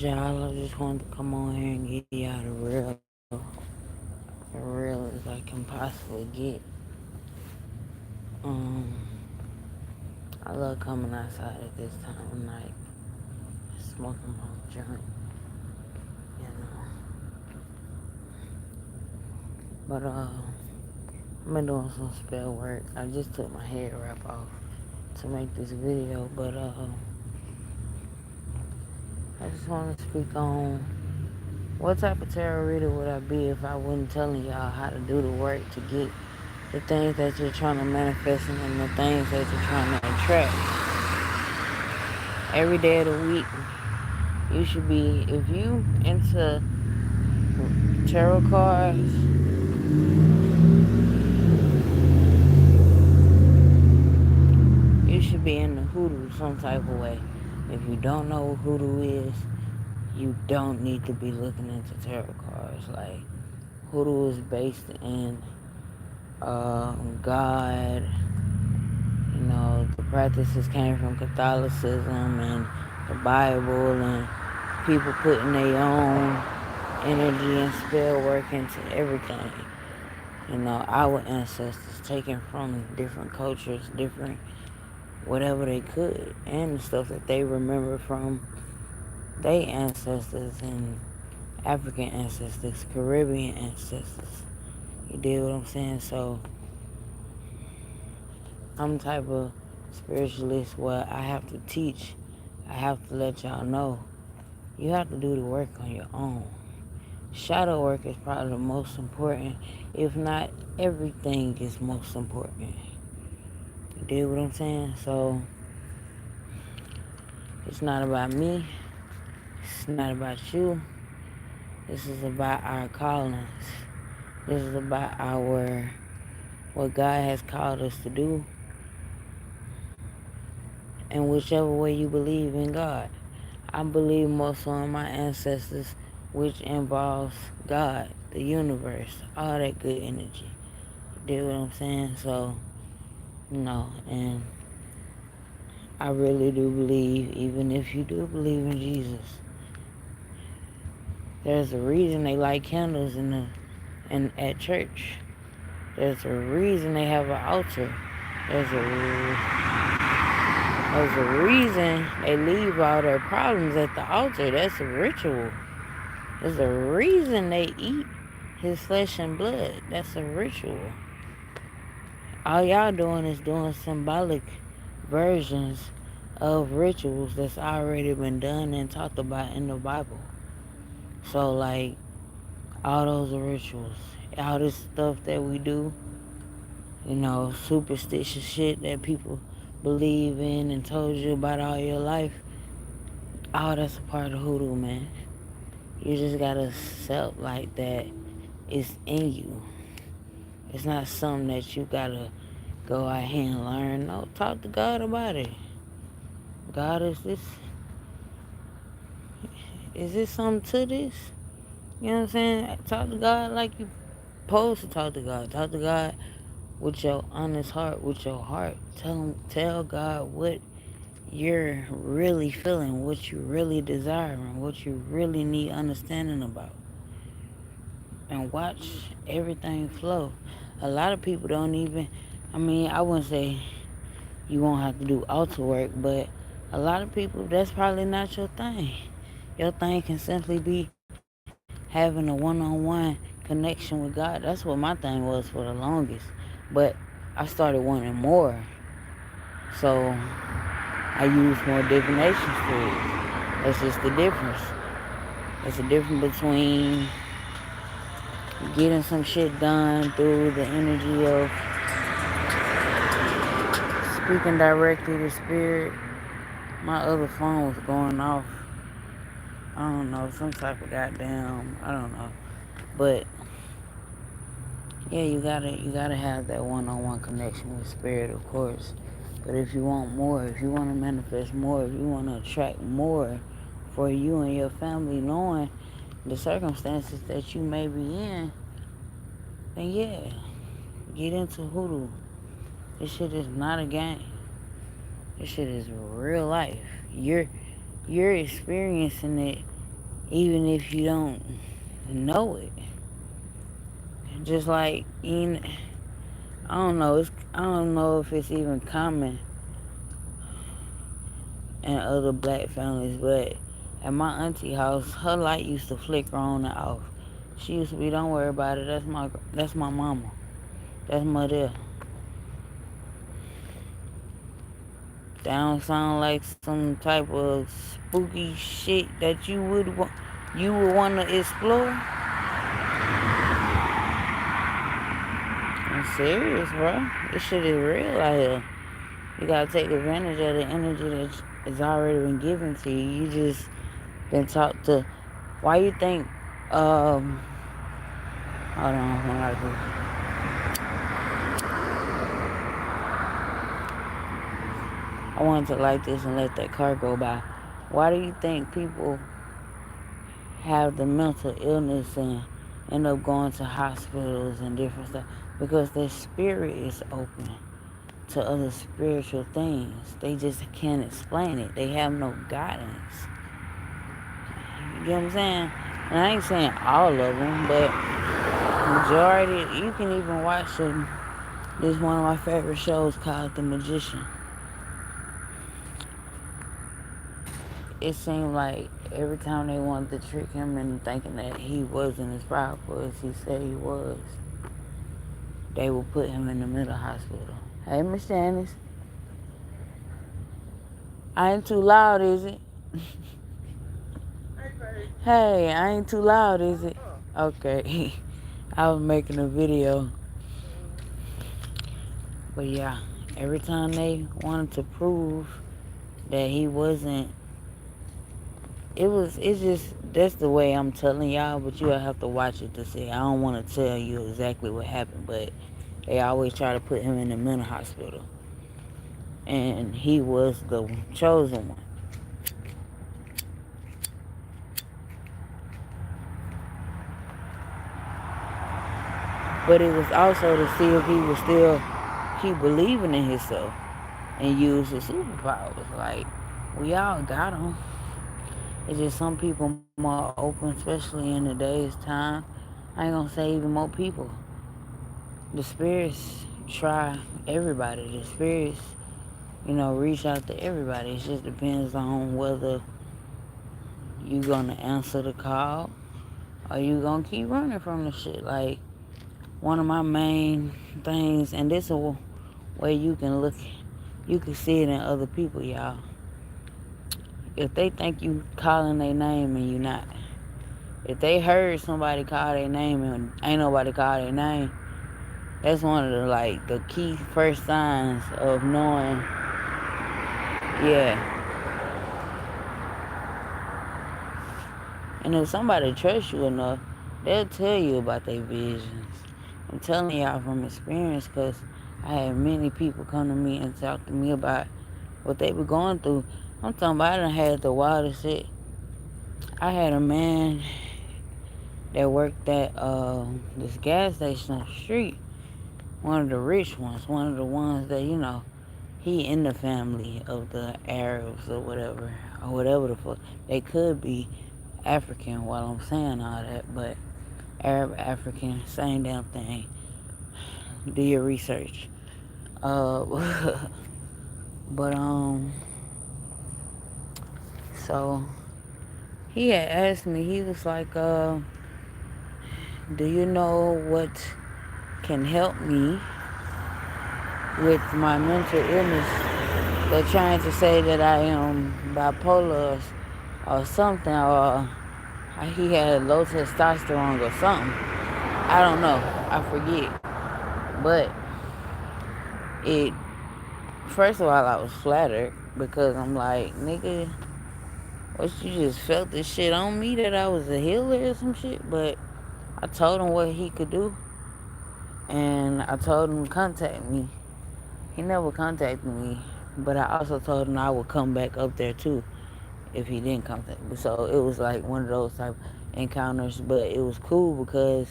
y'all. I just wanted to come on here and get y'all the real as I can possibly get. Um, I love coming outside at this time of night, smoking my joint, you know. But I've been doing some spell work. I just took my head wrap off to make this video, but I just want to speak on what type of tarot reader would I be if I wasn't telling y'all how to do the work to get the things that you're trying to manifest and the things that you're trying to attract. Every day of the week, you should be, if you into tarot cards, you should be into hoodoo some type of way. If you don't know what hoodoo is, you don't need to be looking into tarot cards. Like, hoodoo is based in God. You know, the practices came from Catholicism and the Bible, and people putting their own energy and spell work into everything. You know, our ancestors taken from different cultures, different whatever they could, and the stuff that they remember from their ancestors and African ancestors, Caribbean ancestors. You dig what I'm saying? So I'm the type of spiritualist where I have to teach, I have to let y'all know you have to do the work on your own. Shadow work is probably the most important. If not, everything is most important. You dig what I'm saying? So it's not about me. It's not about you. This is about our callings. This is about our what God has called us to do, and whichever way you believe in God. I believe more so in my ancestors, which involves God, the universe, all that good energy. You dig what I'm saying? So, and I really do believe, even if you do believe in Jesus, there's a reason they light candles at church. There's a reason they have an altar. There's a reason they leave all their problems at the altar. That's a ritual. There's a reason they eat his flesh and blood. That's a ritual. All y'all doing is doing symbolic versions of rituals that's already been done and talked about in the Bible. So, like, all those are rituals. All this stuff that we do, superstitious shit that people believe in and told you about all your life, all that's a part of hoodoo, man. You just gotta accept, like, that it's in you. It's not something that you gotta go out here and learn. No, talk to God about it. God, is this something to this? You know what I'm saying? Talk to God like you supposed to talk to God. Talk to God with your honest heart, with your heart. Tell God what you're really feeling, what you really desiring, what you really need understanding about. And watch everything flow. A lot of people don't even, I wouldn't say you won't have to do altar work, but a lot of people, that's probably not your thing. Your thing can simply be having a one-on-one connection with God. That's what my thing was for the longest. But I started wanting more. So I use more divination spirits. That's just the difference. There's a difference between getting some shit done through the energy of speaking directly to spirit. My other phone was going off. I don't know, some type of goddamn, I don't know. But yeah, you gotta have that one-on-one connection with spirit, of course. But if you want more, if you want to manifest more, if you want to attract more for you and your family, knowing the circumstances that you may be in, then yeah, get into hoodoo. This shit is not a game. This shit is real life. You're experiencing it even if you don't know it. Just like I don't know. I don't know if it's even common in other black families, but at my auntie house, her light used to flicker on and off. She used to be, don't worry about it. That's my mama. That's my dear. That don't sound like some type of spooky shit that you would want to explore. I'm serious, bro. This shit is real out here. You gotta take advantage of the energy that has already been given to you. You just been taught to. Why you think? Hold on, I wanted to like this and let that car go by. Why do you think people have the mental illness and end up going to hospitals and different stuff? Because their spirit is open to other spiritual things. They just can't explain it. They have no guidance. You get what I'm saying? And I ain't saying all of them, but majority. You can even watch them. This is one of my favorite shows called The Magician. It seemed like every time they wanted to trick him into thinking that he wasn't as powerful as he said he was, they would put him in the mental hospital. Hey, Miss Janice. I ain't too loud, is it? Hey, I ain't too loud, is it? Okay. I was making a video. But yeah, every time they wanted to prove that he wasn't, it's just, that's the way I'm telling y'all, but you'll have to watch it to see. I don't want to tell you exactly what happened, but they always try to put him in the mental hospital. And he was the chosen one. But it was also to see if he was still keep believing in himself and use his superpowers. Like, we all got them. It's just some people more open, especially in today's time. I ain't gonna say even more people. The spirits try everybody. The spirits, reach out to everybody. It just depends on whether you gonna answer the call or you gonna keep running from the shit. Like, one of my main things, and this is a way you can see it in other people, y'all. If they think you calling their name and you not, if they heard somebody call their name and ain't nobody call their name, that's one of the key first signs of knowing, yeah. And if somebody trusts you enough, they'll tell you about their visions. I'm telling y'all from experience, because I had many people come to me and talk to me about what they were going through. I'm talking about, I done had the wildest shit. I had a man that worked at this gas station on the street. One of the rich ones. One of the ones that, he in the family of the Arabs or whatever. Or whatever the fuck. They could be African while I'm saying all that. But Arab, African, same damn thing. Do your research. Uh, but, so he had asked me, he was like, do you know what can help me with my mental illness? They're trying to say that I am bipolar or something, or he had low testosterone or something. I don't know. I forget. But it, first of all, I was flattered because I'm like, nigga, what, you just felt this shit on me that I was a healer or some shit? But I told him what he could do, and I told him to contact me. He never contacted me, but I also told him I would come back up there too if he didn't contact me. So it was like one of those type encounters, but it was cool because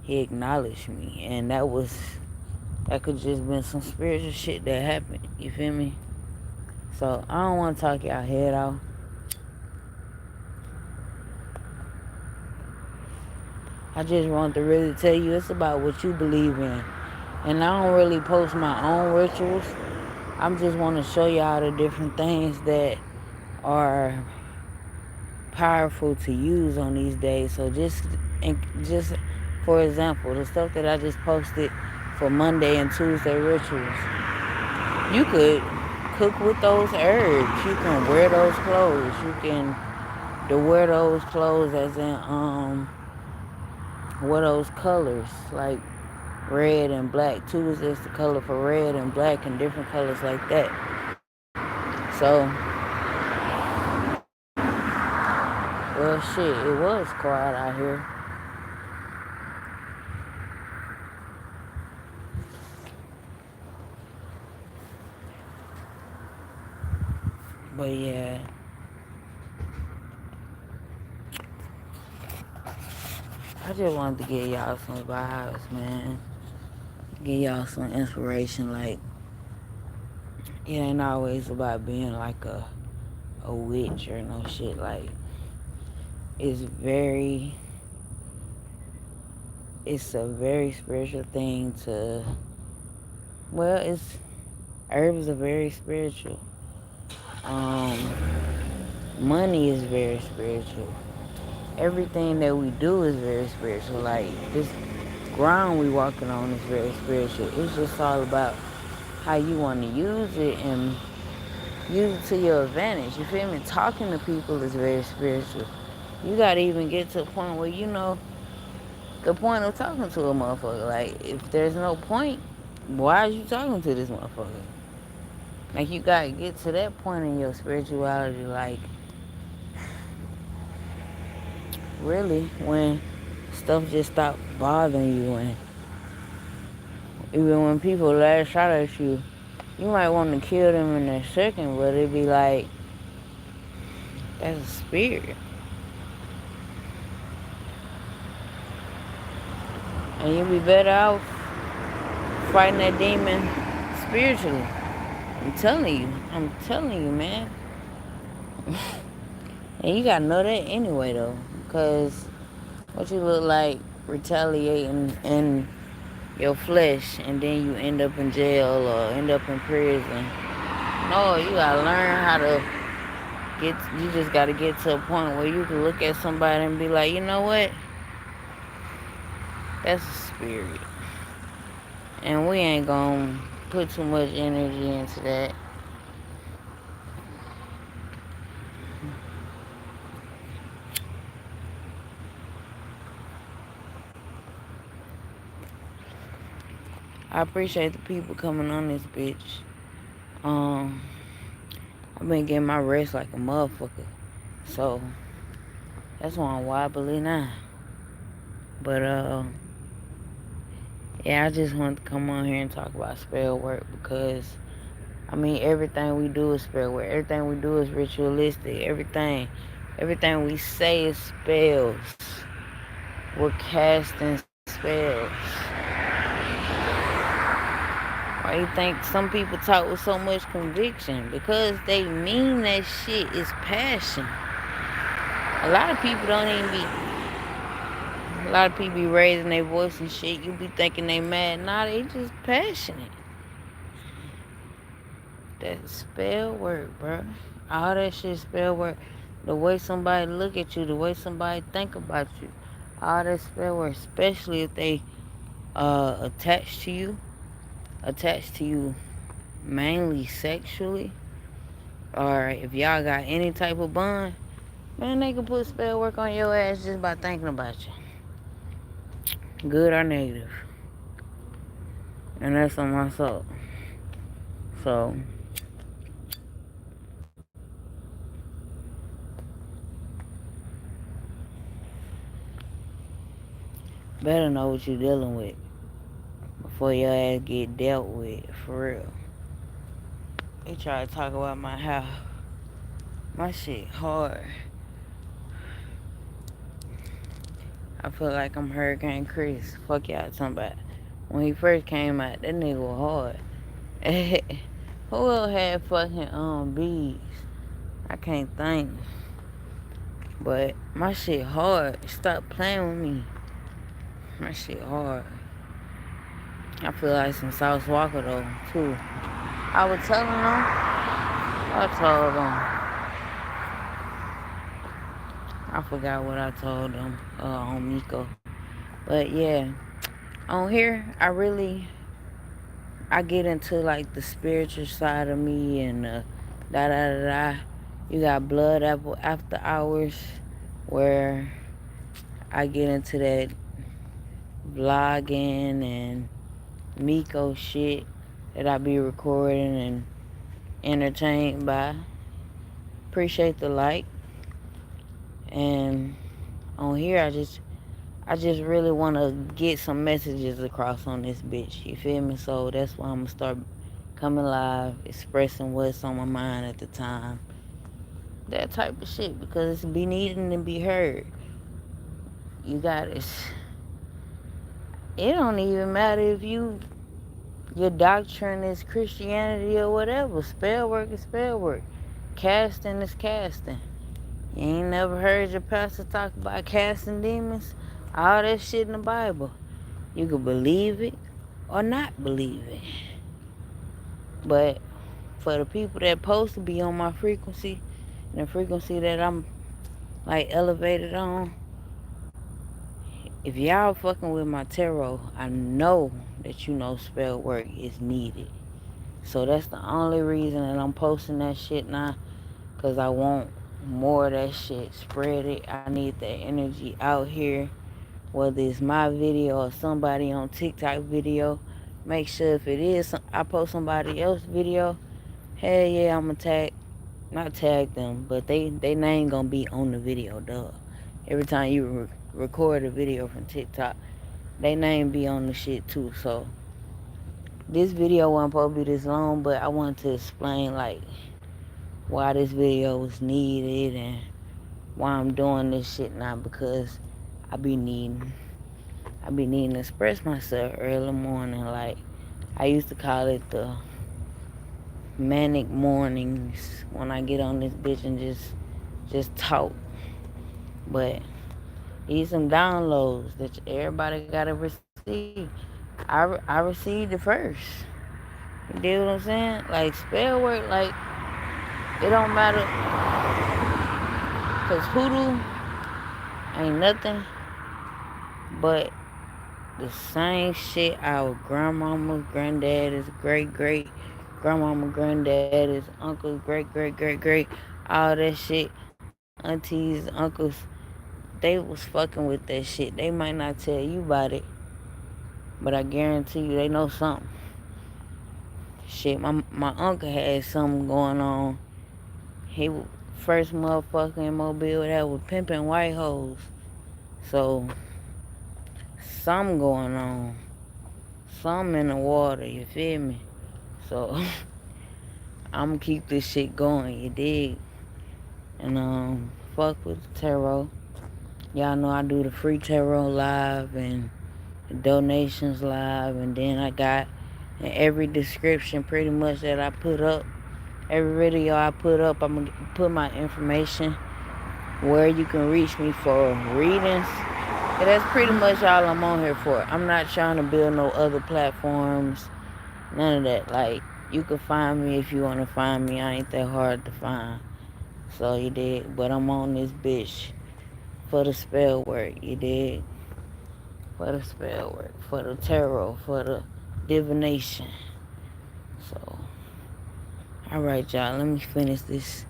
he acknowledged me, and that could just been some spiritual shit that happened. You feel me? So I don't want to talk y'all head off. I just want to really tell you it's about what you believe in. And I don't really post my own rituals. I'm just want to show y'all the different things that are powerful to use on these days. So just for example, the stuff that I just posted for Monday and Tuesday rituals, you could cook with those herbs. You can wear those clothes. You can wear those clothes as in wear those colors like red and black. Tuesday is the color for red and black and different colors like that. So, well, shit, it was quiet out here. But yeah, I just wanted to give y'all some vibes, man. Give y'all some inspiration. Like, it ain't always about being like a witch or no shit. Like, it's very, it's a very spiritual thing to, well, herbs are very spiritual. Um, Money is very spiritual. Everything that we do is very spiritual. Like, this ground we walking on is very spiritual. It's just all about how you want to use it and use it to your advantage. You feel me? Talking to people is very spiritual. You gotta even get to a point where you know the point of talking to a motherfucker. Like, if there's no point, why are you talking to this motherfucker? Like, you gotta get to that point in your spirituality. Like, really, when stuff just stop bothering you, and even when people lash out at you, you might want to kill them in a second, but it'd be like, that's a spirit. And you'll be better off fighting that demon spiritually. I'm telling you. I'm telling you, man. And you gotta know that anyway, though. Because what you look like retaliating in your flesh and then you end up in jail or end up in prison. No, you gotta learn how to you just gotta get to a point where you can look at somebody and be like, you know what? That's a spirit. And we ain't gonna put too much energy into that. I appreciate the people coming on this bitch. Um, I've been getting my rest like a motherfucker. So, that's why I'm wobbly now. But, yeah, I just wanted to come on here and talk about spell work because, I mean, everything we do is spell work. Everything we do is ritualistic. Everything we say is spells. We're casting spells. Why you think some people talk with so much conviction? Because they mean that shit is passion. A lot of people don't even be... A lot of people be raising their voice and shit. You be thinking they mad. Nah, they just passionate. That's spell work, bro. All that shit spell work. The way somebody look at you, the way somebody think about you. All that spell work. Especially if they attached to you. Attached to you mainly sexually, or if y'all got any type of bond, man, they can put spell work on your ass just by thinking about you, good or negative. And that's on my soul. So better know what you're dealing with before your ass get dealt with, for real. They try to talk about my house. My shit hard. I feel like I'm Hurricane Chris. Fuck y'all talking about. When he first came out, that nigga was hard. Who else had fucking bees? I can't think. But my shit hard. Stop playing with me. That shit hard. I feel like some South Walker though, too. I was telling them, I told them, I forgot what I told them on Miko. But yeah, on here, I get into like the spiritual side of me and da da da da. You got Blood Apple After Hours, where I get into that vlogging and Miko shit that I be recording and entertained by. Appreciate the like. And on here, I just really want to get some messages across on this bitch. You feel me? So that's why I'm gonna start coming live, expressing what's on my mind at the time. That type of shit because it's be needing to be heard. You got it. It don't even matter if your doctrine is Christianity or whatever. Spell work is spell work. Casting is casting. You ain't never heard your pastor talk about casting demons? All that shit in the Bible. You can believe it or not believe it. But for the people that supposed to be on my frequency, and the frequency that I'm like elevated on, if y'all fucking with my tarot, I know that you know spell work is needed. So that's the only reason that I'm posting that shit now. Cause I want more of that shit. Spread it. I need that energy out here. Whether it's my video or somebody on TikTok video. Make sure if it is I post somebody else's video, hell yeah, I'ma not tag them, but they name gonna be on the video, duh. Every time you record a video from TikTok, they name be on the shit too. So this video wasn't supposed to be this long, but I wanted to explain like why this video was needed and why I'm doing this shit now because I be needing to express myself early morning. Like I used to call it the manic mornings when I get on this bitch and just talk. But these some downloads that everybody gotta receive. I received it first. You dig what I'm saying? Like spell work, like it don't matter, cause hoodoo ain't nothing but the same shit our grandmama, granddaddies, great grandmama, granddaddies, uncles, great, all that shit, aunties, uncles, they was fucking with that shit. They might not tell you about it, but I guarantee you they know something. Shit, my uncle had something going on. He was first motherfucker in Mobile that was pimping white hoes. So something going on. Something in the water, you feel me? So I'ma keep this shit going, you dig? And fuck with the tarot. Y'all know I do the free tarot live and the donations live, and then I got in every description pretty much that I put up, every video I put up, I'm gonna put my information where you can reach me for readings. And that's pretty much all I'm on here for. I'm not trying to build no other platforms, none of that. Like, you can find me if you want to find me. I ain't that hard to find. So, you dig? But I'm on this bitch for the spell work, you dig? For the spell work, for the tarot, for the divination. So, alright, y'all. Let me finish this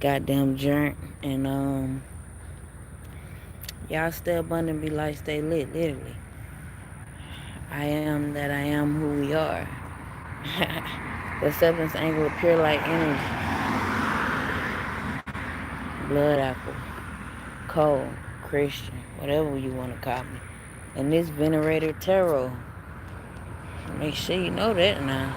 goddamn joint. And, y'all stay abundant, be light, stay lit, literally. I am that I am who we are. The seventh angle of pure light energy. Blood apple. Cold. Christian. Whatever you want to call me. And this venerator tarot. Make sure you know that now.